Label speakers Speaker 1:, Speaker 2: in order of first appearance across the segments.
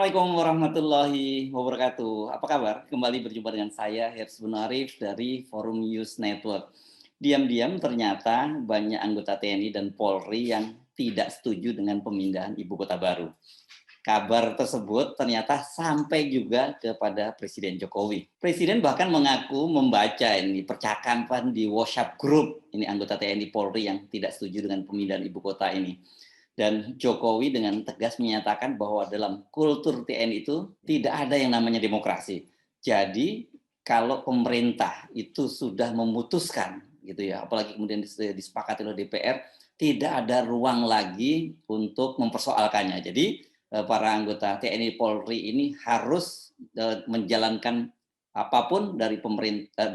Speaker 1: Assalamualaikum warahmatullahi wabarakatuh. Apa kabar? Kembali berjumpa dengan saya, Hersbun Arif dari Forum News Network. Diam-diam ternyata banyak anggota TNI dan Polri yang tidak setuju dengan pemindahan ibu kota baru. Kabar tersebut ternyata sampai juga kepada Presiden Jokowi. Presiden bahkan mengaku membaca ini percakapan di WhatsApp group ini anggota TNI Polri yang tidak setuju dengan pemindahan ibu kota ini. Dan Jokowi dengan tegas menyatakan bahwa dalam kultur TNI itu tidak ada yang namanya demokrasi. Jadi kalau pemerintah itu sudah memutuskan gitu ya, apalagi kemudian disepakati oleh DPR, tidak ada ruang lagi untuk mempersoalkannya. Jadi para anggota TNI Polri ini harus menjalankan apapun dari pemerintah,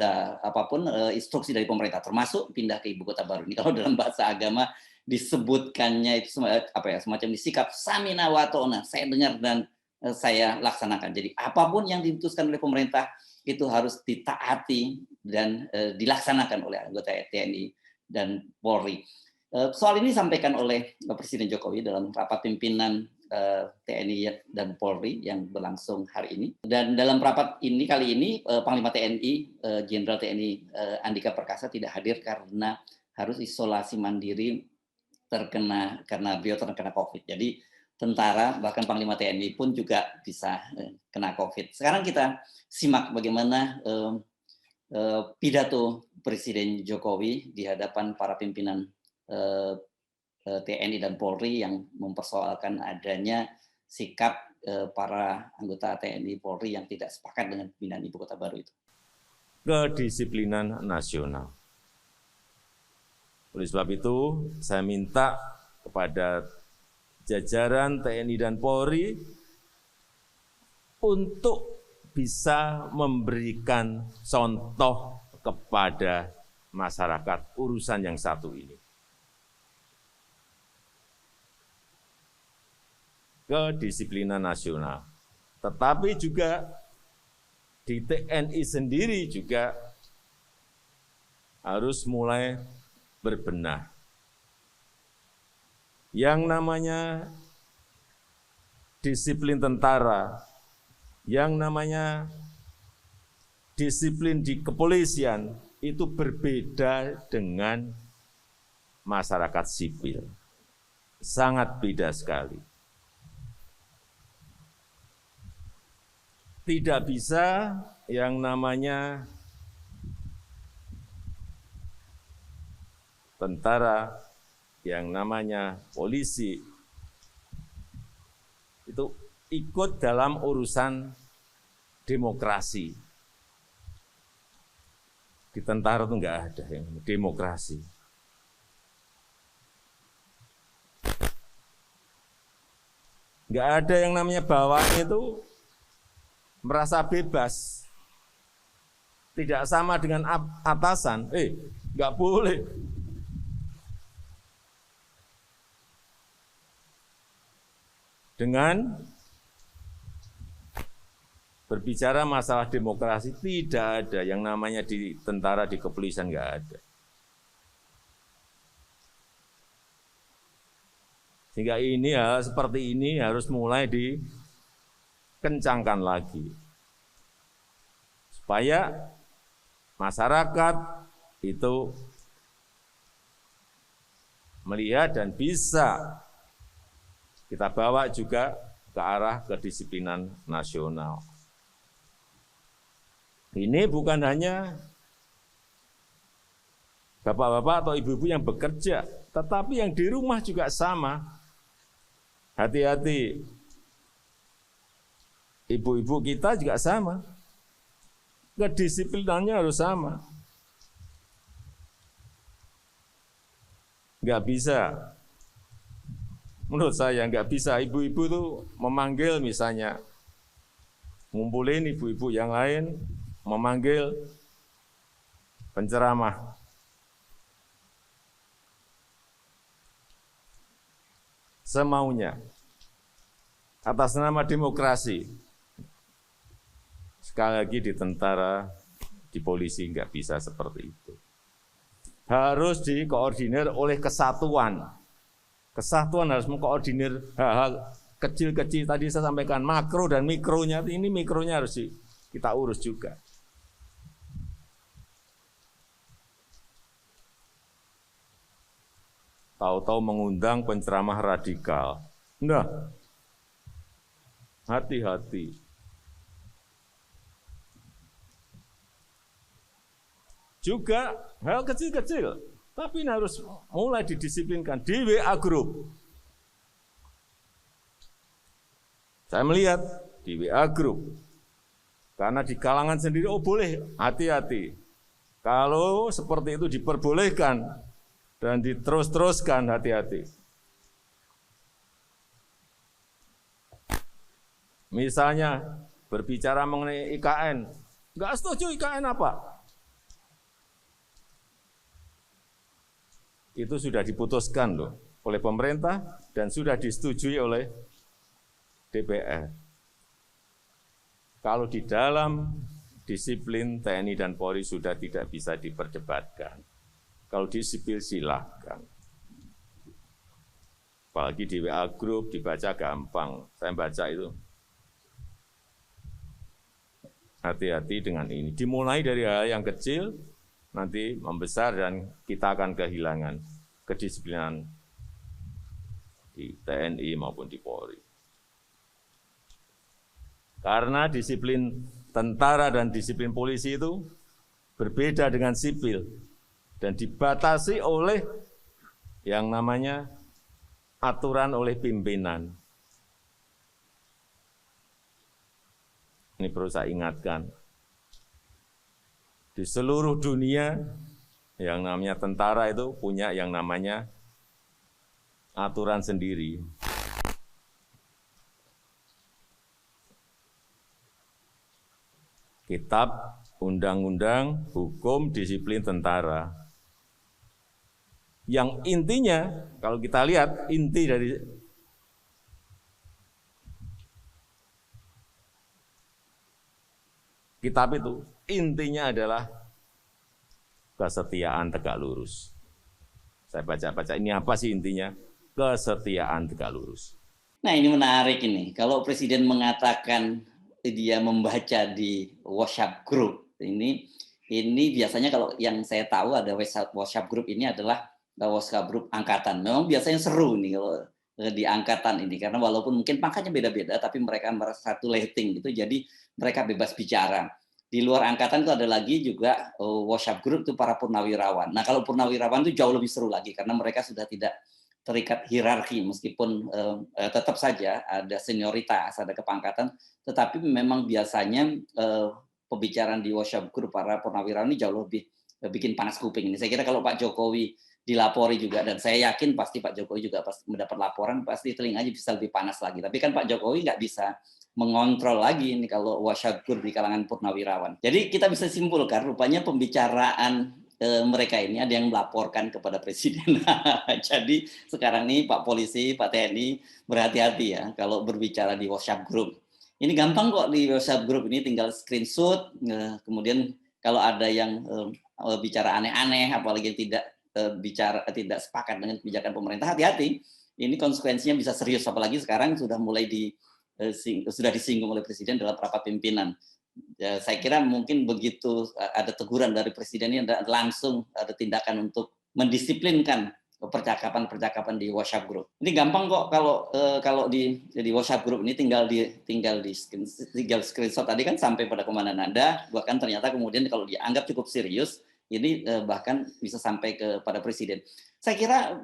Speaker 1: instruksi dari pemerintah, termasuk pindah ke ibu kota baru. Ini kalau dalam bahasa agama disebutkannya itu semacam disikap samina wa ta'na, saya dengar dan saya laksanakan. Jadi apapun yang diputuskan oleh pemerintah itu harus ditaati dan dilaksanakan oleh anggota TNI dan Polri. Soal ini disampaikan oleh Presiden Jokowi dalam rapat pimpinan TNI dan Polri yang berlangsung hari ini. Dan dalam rapat ini kali ini Panglima TNI Jenderal TNI Andika Perkasa tidak hadir karena harus isolasi mandiri karena beliau terkena COVID. Jadi tentara bahkan Panglima TNI pun juga bisa kena COVID. Sekarang kita simak bagaimana pidato Presiden Jokowi di hadapan para pimpinan TNI dan Polri yang mempersoalkan adanya sikap para anggota TNI Polri yang tidak sepakat dengan pemindahan ibu kota baru itu.
Speaker 2: Kedisiplinan nasional. Oleh sebab itu, saya minta kepada jajaran TNI dan Polri untuk bisa memberikan contoh kepada masyarakat urusan yang satu ini. Kedisiplinan nasional. Tetapi juga di TNI sendiri juga harus mulai berbenah. Yang namanya disiplin tentara, yang namanya disiplin di kepolisian itu berbeda dengan masyarakat sipil. Sangat beda sekali. Tidak bisa yang namanya tentara, yang namanya polisi, itu ikut dalam urusan demokrasi. Di tentara itu enggak ada yang demokrasi. Enggak ada yang namanya bawahan itu merasa bebas. Tidak sama dengan atasan. Enggak boleh. Dengan berbicara masalah demokrasi, tidak ada yang namanya di tentara, di kepolisian, enggak ada. Sehingga ini hal seperti ini harus mulai dikencangkan lagi. Supaya masyarakat itu melihat dan bisa kita bawa juga ke arah kedisiplinan nasional. Ini bukan hanya bapak-bapak atau ibu-ibu yang bekerja, tetapi yang di rumah juga sama. Hati-hati, ibu-ibu kita juga sama. Kedisiplinannya harus sama. Enggak bisa. Menurut saya enggak bisa ibu-ibu tuh memanggil misalnya, ngumpulin ibu-ibu yang lain, memanggil penceramah. Semaunya, atas nama demokrasi. Sekali lagi di tentara, di polisi enggak bisa seperti itu. Harus dikoordinir oleh kesatuan. Kesatuan harus mengkoordinir hal-hal kecil-kecil tadi saya sampaikan, makro dan mikronya, ini mikronya harus kita urus juga. Tahu-tahu mengundang penceramah radikal. Nah, hati-hati. Juga hal kecil-kecil, tapi harus mulai didisiplinkan di WA Group. Saya melihat di WA Group, karena di kalangan sendiri, oh boleh, hati-hati. Kalau seperti itu diperbolehkan dan diterus-teruskan, hati-hati. Misalnya berbicara mengenai IKN, nggak setuju IKN apa? Itu sudah diputuskan loh oleh pemerintah dan sudah disetujui oleh DPR. Kalau di dalam disiplin TNI dan Polri sudah tidak bisa diperdebatkan. Kalau di sipil silahkan. Apalagi di WA Group dibaca gampang. Saya baca itu. Hati-hati dengan ini. Dimulai dari hal yang kecil, nanti membesar dan kita akan kehilangan kedisiplinan di TNI maupun di Polri. Karena disiplin tentara dan disiplin polisi itu berbeda dengan sipil dan dibatasi oleh yang namanya aturan oleh pimpinan. Ini perlu saya ingatkan. Di seluruh dunia, yang namanya tentara itu punya yang namanya aturan sendiri. Kitab, undang-undang, hukum, disiplin tentara. Yang intinya, kalau kita lihat, inti dari kitab itu, intinya adalah kesetiaan tegak lurus. Saya baca-baca, ini apa sih intinya? Kesetiaan tegak lurus.
Speaker 1: Nah ini menarik ini, kalau Presiden mengatakan dia membaca di WhatsApp Group, ini biasanya kalau yang saya tahu ada WhatsApp Group ini adalah WhatsApp Group angkatan. Memang biasanya seru nih kalau di angkatan ini, karena walaupun mungkin pangkatnya beda-beda, tapi mereka merasa satu letting gitu, jadi mereka bebas bicara. Di luar angkatan itu ada lagi juga WhatsApp Group itu para purnawirawan. Nah kalau purnawirawan itu jauh lebih seru lagi, karena mereka sudah tidak terikat hierarki, meskipun tetap saja ada senioritas, ada kepangkatan, tetapi memang biasanya pembicaraan di WhatsApp Group para purnawirawan ini jauh lebih bikin panas kuping. Ini saya kira kalau Pak Jokowi dilapori juga, dan saya yakin pasti Pak Jokowi juga pasti mendapat laporan, pasti telinganya bisa lebih panas lagi. Tapi kan Pak Jokowi nggak bisa mengontrol lagi ini kalau WhatsApp Group di kalangan purnawirawan. Jadi kita bisa simpulkan rupanya pembicaraan mereka ini ada yang melaporkan kepada Presiden. Jadi sekarang ini Pak Polisi, Pak TNI berhati-hati ya kalau berbicara di WhatsApp Group. Ini gampang kok di WhatsApp Group ini, tinggal screenshot, kemudian kalau ada yang bicara aneh-aneh, apalagi tidak tidak sepakat dengan kebijakan pemerintah, hati-hati. Ini konsekuensinya bisa serius, apalagi sekarang sudah mulai sudah disinggung oleh Presiden dalam rapat pimpinan. Ya, saya kira mungkin begitu ada teguran dari Presiden ini langsung ada tindakan untuk mendisiplinkan percakapan-percakapan di WhatsApp Group. Ini gampang kok kalau di WhatsApp Group ini tinggal screenshot tadi kan sampai pada komandan Anda, bahkan ternyata kemudian kalau dianggap cukup serius ini bahkan bisa sampai kepada Presiden. Saya kira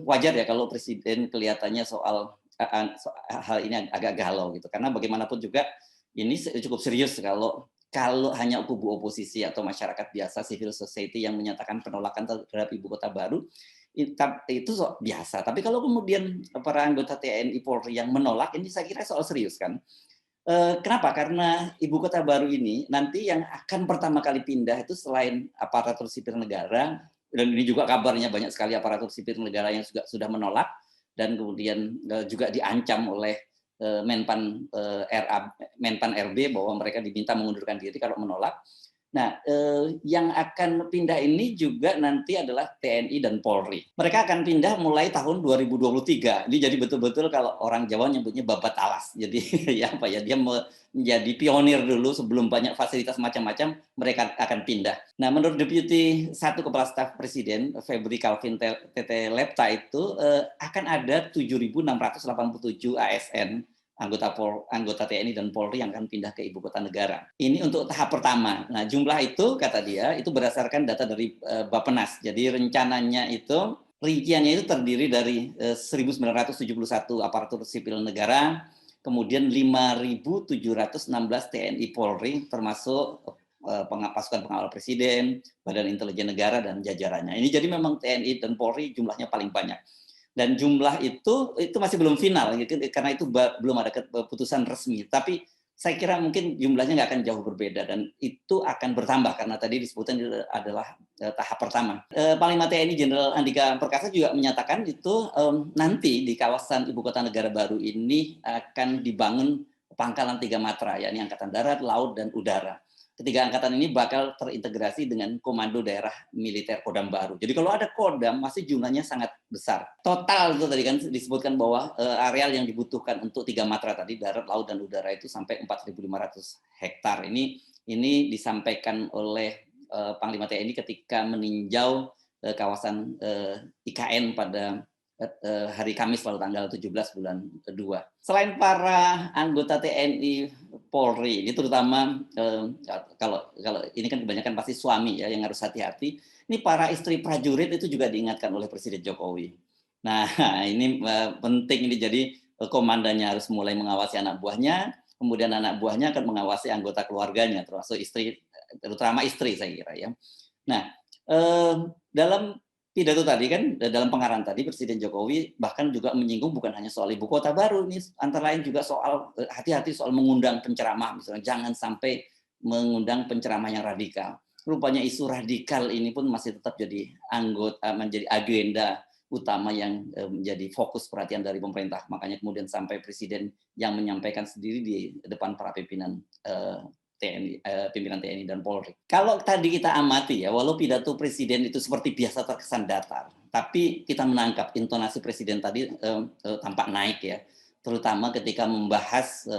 Speaker 1: wajar ya kalau Presiden kelihatannya soal hal ini agak galau gitu, karena bagaimanapun juga ini cukup serius kalau hanya kubu oposisi atau masyarakat biasa, civil society yang menyatakan penolakan terhadap ibu kota baru, itu biasa. Tapi kalau kemudian para anggota TNI Polri yang menolak, ini saya kira soal serius kan. Kenapa? Karena ibu kota baru ini nanti yang akan pertama kali pindah itu selain aparatur sipil negara, dan ini juga kabarnya banyak sekali aparatur sipil negara yang sudah menolak, dan kemudian juga diancam oleh Menpan RB bahwa mereka diminta mengundurkan diri kalau menolak. Nah, yang akan pindah ini juga nanti adalah TNI dan Polri. Mereka akan pindah mulai tahun 2023. Ini jadi betul-betul kalau orang Jawa nyebutnya babat alas. Jadi ya apa ya, dia menjadi pionir dulu sebelum banyak fasilitas macam-macam, mereka akan pindah. Nah, menurut Deputi 1 Kepala Staf Presiden, Febri Calvin Tete Lepta itu akan ada 7.687 ASN anggota TNI dan Polri yang akan pindah ke ibu kota negara. Ini untuk tahap pertama. Nah, jumlah itu kata dia itu berdasarkan data dari Bappenas. Jadi rencananya itu rinciannya itu terdiri dari 1.971 aparatur sipil negara, kemudian 5.716 TNI Polri termasuk pasukan pengawal presiden, Badan Intelijen Negara dan jajarannya. Ini jadi memang TNI dan Polri jumlahnya paling banyak. Dan jumlah itu masih belum final gitu, karena itu belum ada keputusan resmi. Tapi saya kira mungkin jumlahnya nggak akan jauh berbeda dan itu akan bertambah karena tadi disebutkan adalah tahap pertama. Panglima TNI Jenderal Andika Perkasa juga menyatakan itu nanti di kawasan ibu kota negara baru ini akan dibangun pangkalan 3 matra, yakni Angkatan Darat, Laut, dan Udara. Ketiga angkatan ini bakal terintegrasi dengan Komando Daerah Militer Kodam Baru. Jadi kalau ada Kodam, masih jumlahnya sangat besar. Total itu tadi kan disebutkan bahwa areal yang dibutuhkan untuk 3 matra tadi, darat, laut, dan udara itu sampai 4.500 hektar. Ini disampaikan oleh Panglima TNI ketika meninjau kawasan IKN pada hari Kamis lalu tanggal 17 bulan 2. Selain para anggota TNI Polri, ini terutama kalau ini kan kebanyakan pasti suami ya yang harus hati-hati. Ini para istri prajurit itu juga diingatkan oleh Presiden Jokowi. Nah, ini penting ini jadi komandannya harus mulai mengawasi anak buahnya, kemudian anak buahnya akan mengawasi anggota keluarganya, termasuk istri, terutama istri saya kira ya. Nah, dalam pidato tadi kan, dalam pengarahan tadi Presiden Jokowi bahkan juga menyinggung bukan hanya soal ibu kota baru, nih antara lain juga soal hati-hati soal mengundang penceramah, misalnya jangan sampai mengundang penceramah yang radikal. Rupanya isu radikal ini pun masih tetap jadi menjadi agenda utama yang menjadi fokus perhatian dari pemerintah. Makanya kemudian sampai Presiden yang menyampaikan sendiri di depan para pimpinan TNI, pimpinan TNI dan Polri. Kalau tadi kita amati ya, walau pidato Presiden itu seperti biasa terkesan datar, tapi kita menangkap intonasi Presiden tadi tampak naik ya, terutama ketika membahas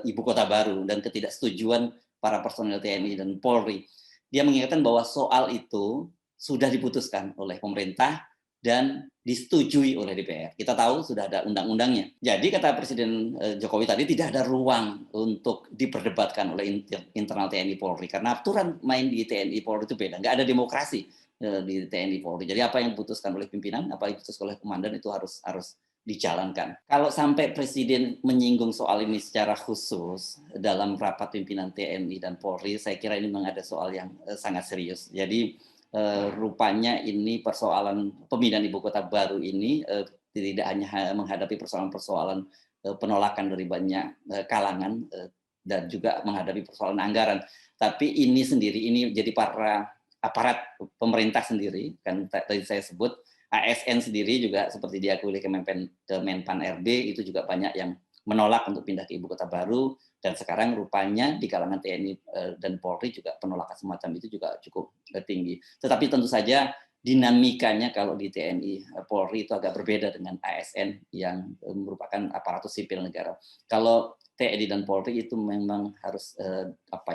Speaker 1: ibu kota baru dan ketidaksetujuan para personel TNI dan Polri. Dia mengingatkan bahwa soal itu sudah diputuskan oleh pemerintah dan disetujui oleh DPR. Kita tahu sudah ada undang-undangnya. Jadi kata Presiden Jokowi tadi tidak ada ruang untuk diperdebatkan oleh internal TNI Polri karena aturan main di TNI Polri itu beda. Nggak ada demokrasi di TNI Polri. Jadi apa yang diputuskan oleh pimpinan, apa yang diputuskan oleh komandan itu harus dijalankan. Kalau sampai Presiden menyinggung soal ini secara khusus dalam rapat pimpinan TNI dan Polri, saya kira ini memang ada soal yang sangat serius. Jadi rupanya ini persoalan pemindahan ibu kota baru ini tidak hanya menghadapi persoalan-persoalan penolakan dari banyak kalangan dan juga menghadapi persoalan anggaran, tapi ini sendiri ini jadi para aparat pemerintah sendiri kan tadi saya sebut ASN sendiri juga seperti diakui oleh Kemenpan RB itu juga banyak yang menolak untuk pindah ke ibu kota baru. Dan sekarang rupanya di kalangan TNI dan Polri juga penolakan semacam itu juga cukup tinggi. Tetapi tentu saja dinamikanya kalau di TNI Polri itu agak berbeda dengan ASN yang merupakan aparatur sipil negara. Kalau TNI dan Polri itu memang harus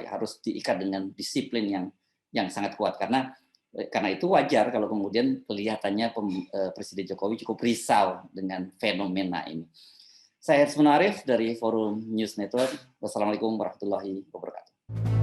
Speaker 1: harus diikat dengan disiplin yang sangat kuat karena itu wajar kalau kemudian kelihatannya Presiden Jokowi cukup risau dengan fenomena ini. Saya Hersman Arif dari Forum News Network. Wassalamualaikum warahmatullahi wabarakatuh.